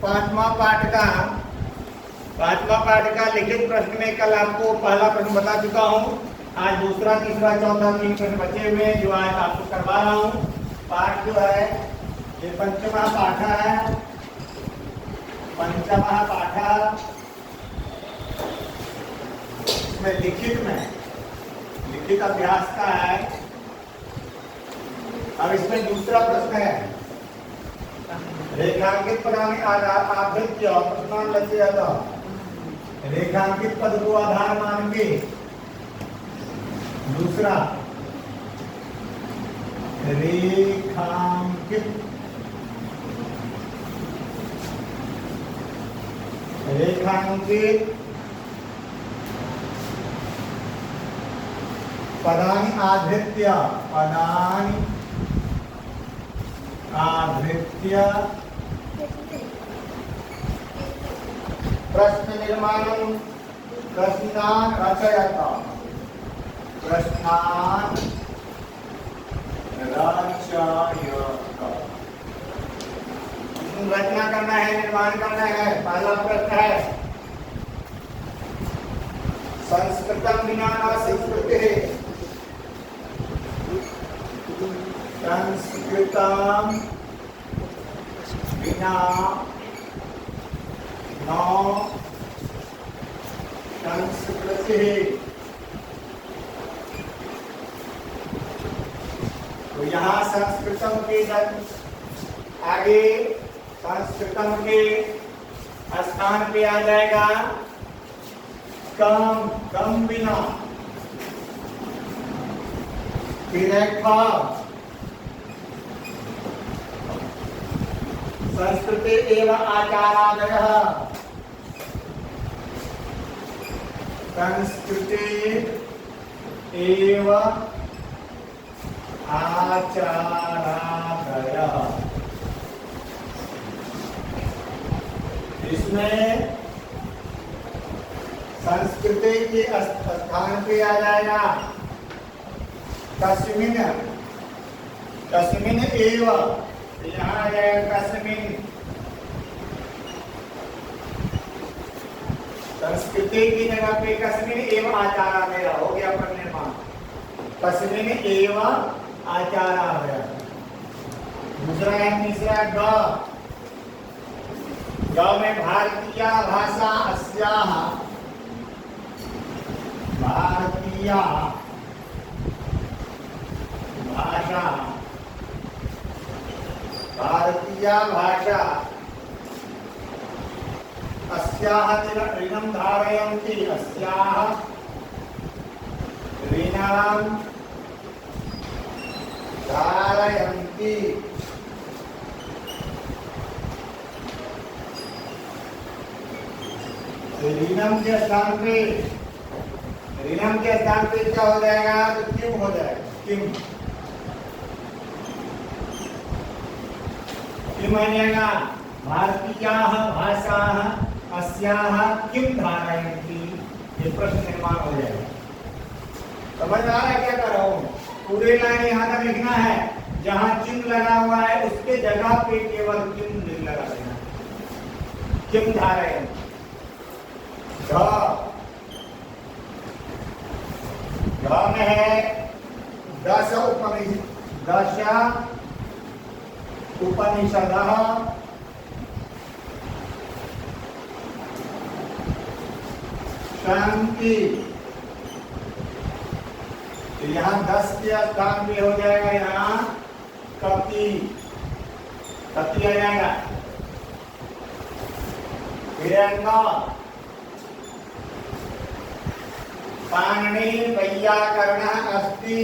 पांचवा पाठ का लिखित प्रश्न में कल आपको पहला प्रश्न बता चुका हूँ। आज दूसरा, तीसरा, चौथा 3 प्रश्न बचे हुए हैं जो आज आपको करवा रहा हूँ। पाठ जो है ये पंचमा पाठ है। पंचमा पाठ इसमें लिखित अभ्यास का है। अब इसमें दूसरा प्रश्न है, रेखांकित पदानि आधृत्य प्रश्नान रचयत। रेखांकित पद को आधार मान के दूसरा रेखांकित पदानि आधृत्य प्रश्न निर्माणं प्रश्नान् रचयत। रचना करना है, निर्माण करना है। पहला प्रश्न है, संस्कृतं विना न संस्कृतिः। संस्कृतं बिना न संस्कृतिः। तो यहाँ संस्कृतम के आगे संस्कृतम के स्थान पे आ जाएगा कम बिना। फिर संस्कृते एवं आचारादयः। संस्कृते एवं आचारादयः। इसमें संस्कृति के स्थान पे आ जाएगा तस्मिन् एव। यहाँ आ जाएगा तस्मिन्। संस्कृति की जगह पे तस्मिन् एव आचारादय हो गया प्रश्न निर्माण। तस्मिन् एव आचारादय। दूसरा है, तीसरा ग में भारतीय भाषा अस्याः। भारतीय भाषा अस्याः ऋणं धारयन्ति। अस्याः ऋणं धारयन्ति। ऋणम के स्थान पे क्या हो जाएगा? तो किम हो जाएगा। किम आ जाएगा। भारतीयाः भाषाः अस्याः किम धारयन्ति। ये प्रश्न निर्माण हो जाएगा। समझ आ रहा है क्या कर रहा हूँ? पूरे लाइन यहाँ तक लिखना है। जहाँ चिन्ह लगा हुआ है उसके जगह पे केवल चिन्ह लगा देना। किम धारयन्ति। ग में है 10 उपनिषदः। शांति। यहाँ 10 के स्थान पे हो जाएगा यहाँ कति आ जाएगा। पाणिनि वैयाकरणः अस्ति।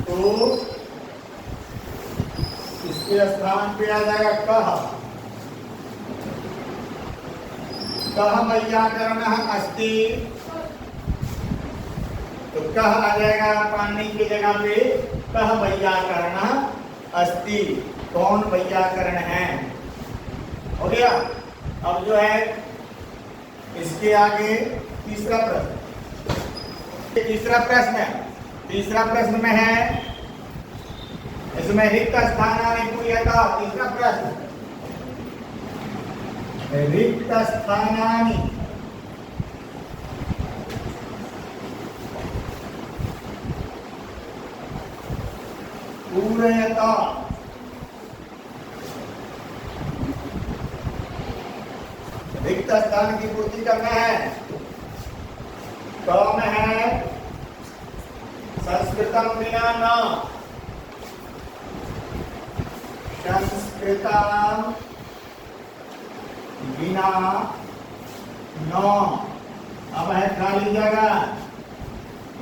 तो इसके स्थान पे आ जाएगा कह। कह वैयाकरणः अस्ति। तो कह आ जाएगा पाणिनि की जगह पे कह वैयाकरणः अस्ति कौन वैयाकरण है। हो गया। अब जो है इसके आगे तीसरा प्रश्न। तीसरा प्रश्न में है इसमें रिक्त स्थानानि पूर्यता। तीसरा प्रश्न रिक्त स्थानानि पूर्यता। रिक्त स्थान की पूर्ति करना है। क में है संस्कृतम विना न। संस्कृतम बिना न। अब है खाली जगह।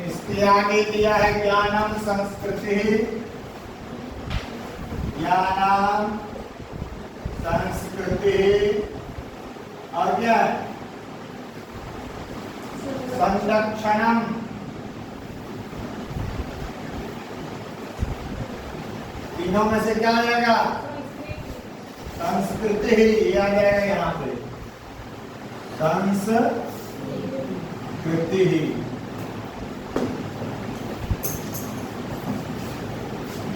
इसके आगे दिया है ज्ञानम संस्कृति। ज्ञानम संस्कृति और क्या संरक्षणम। तीनों में से क्या आएगा संस्कृति ही। ये आ जाएगा यहाँ पे संस्कृति ही।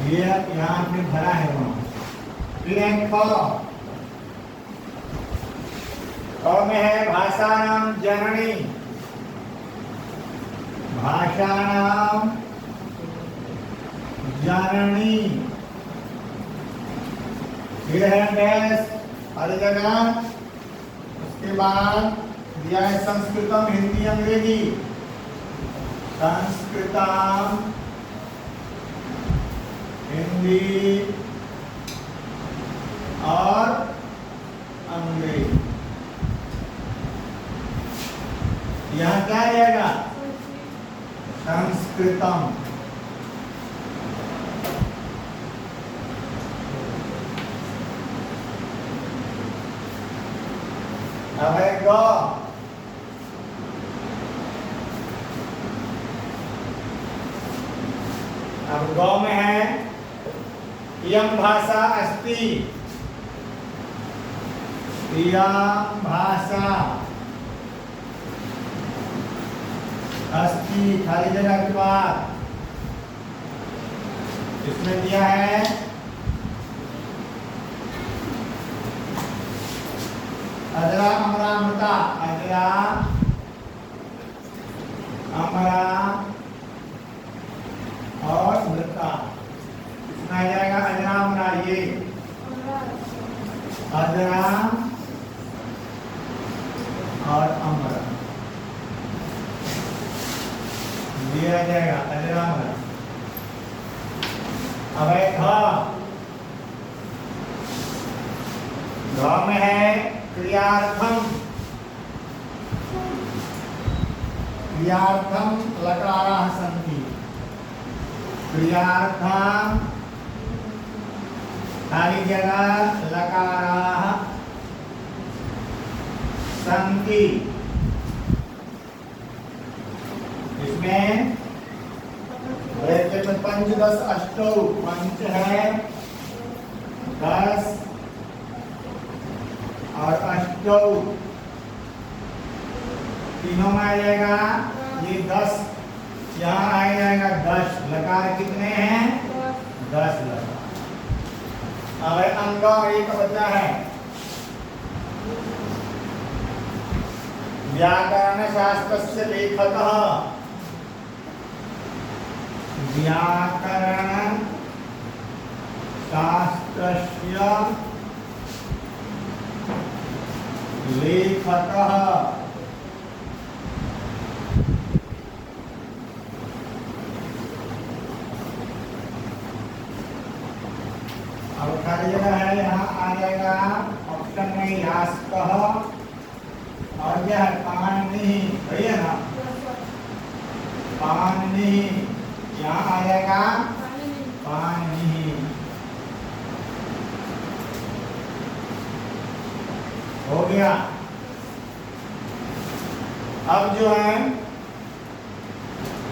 ये यहाँ आपने भरा है वहां। फिर एक में है भाषाणाम जननी। भाषाणाम जननी। फिर है गैस हर जगह। उसके बाद दिया है संस्कृतम हिंदी अंग्रेजी। संस्कृतम हिंदी और अंग्रेजी। यहाँ क्या आएगा संस्कृतम। अब है ग। अब ग में है इयं भाषा अस्ति। इयं भाषा अस्ति खाली जगह के बाद इसमें दिया है अजरा अमरा अमृता। अजरा अमरा और मृता। इसमें आ जाएगा अजरा अमरा। ये अजरा और अमरा ये आ जाएगा अजरा अमरा। अब है घ में है क्रियार्थम। क्रियार्थम लकाराः सन्ति। क्रियार्थम खाली जगह लकाराः सन्ति। इसमें पंच दस अष्टौ। पंच है 10 और अष्टौ तीनों में आ जाएगा। ये 10 यहाँ आ जाएगा 10। लकार कितने हैं 10 लकार। अब अंग एक बचा है। व्याकरण शास्त्रस्य लेखकः। व्याकरण शास्त्रस्य लेखकः। अब खाली जगह है यहाँ आ जाएगा ऑप्शन में यास्कः और क्या है पाणिनि। सही है ना पाणिनि। यहाँ आ जाएगा पाणिनि। हो गया। अब जो है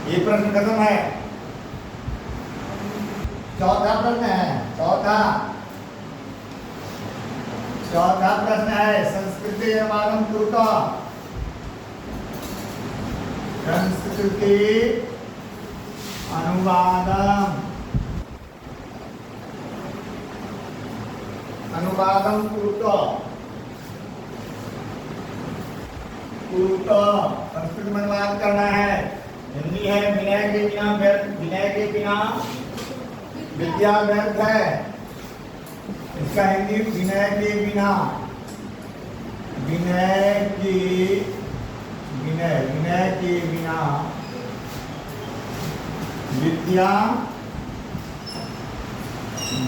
ये प्रश्न खत्म है। चौथा प्रश्न है। चौथा चौथा प्रश्न है संस्कृति अनुवादम कुरुता। संस्कृति अनुवादम अनुवादम कुरुता। कुरुता संस्कृत में अनुवाद करना है। हिंदी है विनय के बिना व्यर्थ, विनय के बिना विद्या व्यर्थ है। इसका हिंदी विनय के बिना, विनय के विनय के बिना विद्या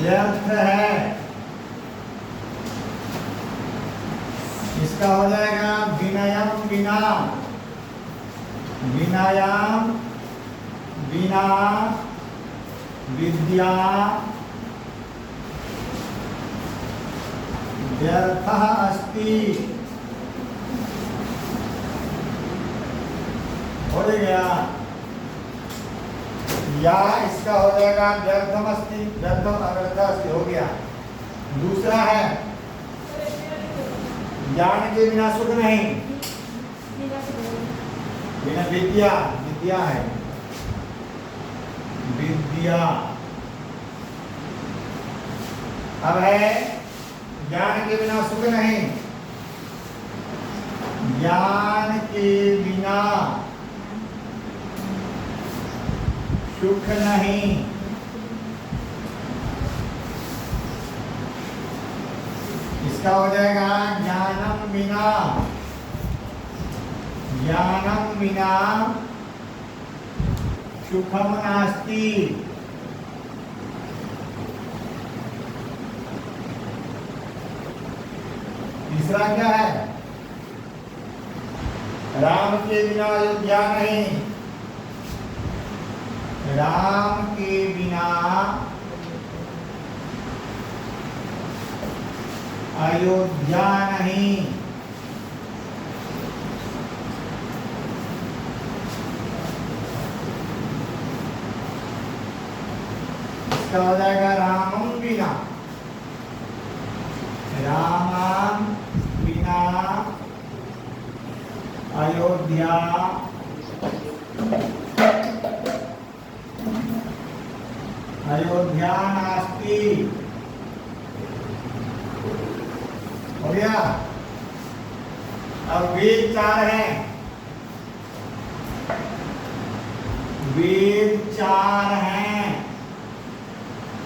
व्यर्थ है। इसका हो जाएगा विनयम बिना, विनयम बिना विद्या व्यर्थः अस्ति। हो गया। या इसका हो जाएगा व्यर्थम अस्ति, व्यर्थम अव्यर्थ अस्ति। हो गया। दूसरा है ज्ञान के बिना सुख नहीं, बिना विद्या, विद्या है विद्या। अब है ज्ञान के बिना सुख नहीं, ज्ञान के बिना सुख नहीं। इसका हो जाएगा ज्ञानम बिना, ज्ञानम बिना सुखम नास्ति। तीसरा क्या है? राम के बिना अयोध्या नहीं, राम के बिना अयोध्या नहीं। इसका हो जाएगा रामम बिना, रामम बिना अयोध्या अयोध्या नास्ति। हो गया। अब वेद 4 हैं, वेद 4 हैं।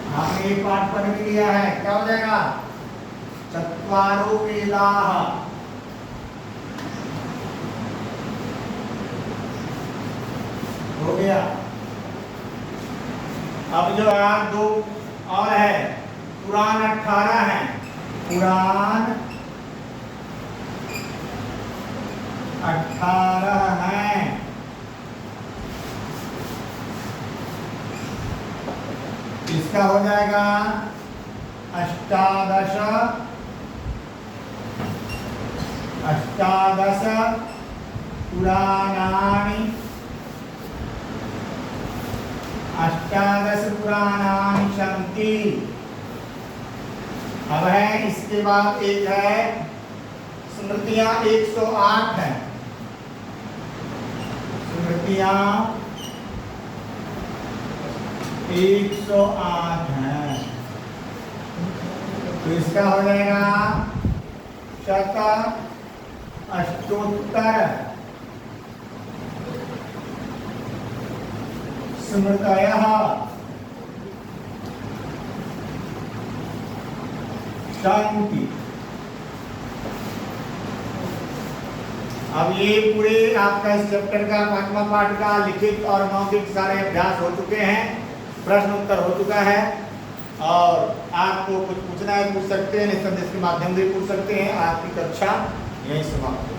हमने पाठ पढ़ भी लिया है। क्या हो जाएगा? चत्वारो वेदाः। हो गया। अब जो यार 2 और है, पुराण 18 है, पुराण 18 है। इसका हो जाएगा अष्टादश पुराणानि, अष्टादश पुराणानि सन्ति। अब है इसके बाद एक है स्मृतियां 108 है, स्मृतियां 108 है। तो इसका हो जाएगा शत अष्टोत्तर स्मृतयः सन्ति। अब ये पूरे आपका इस चैप्टर का 5वां पाठ का लिखित और मौखिक सारे अभ्यास हो चुके हैं, प्रश्न उत्तर हो चुका है। और आपको कुछ पूछना है पूछ सकते हैं, निसंदेश के माध्यम से पूछ सकते हैं। आपकी कक्षा यही समाप्त।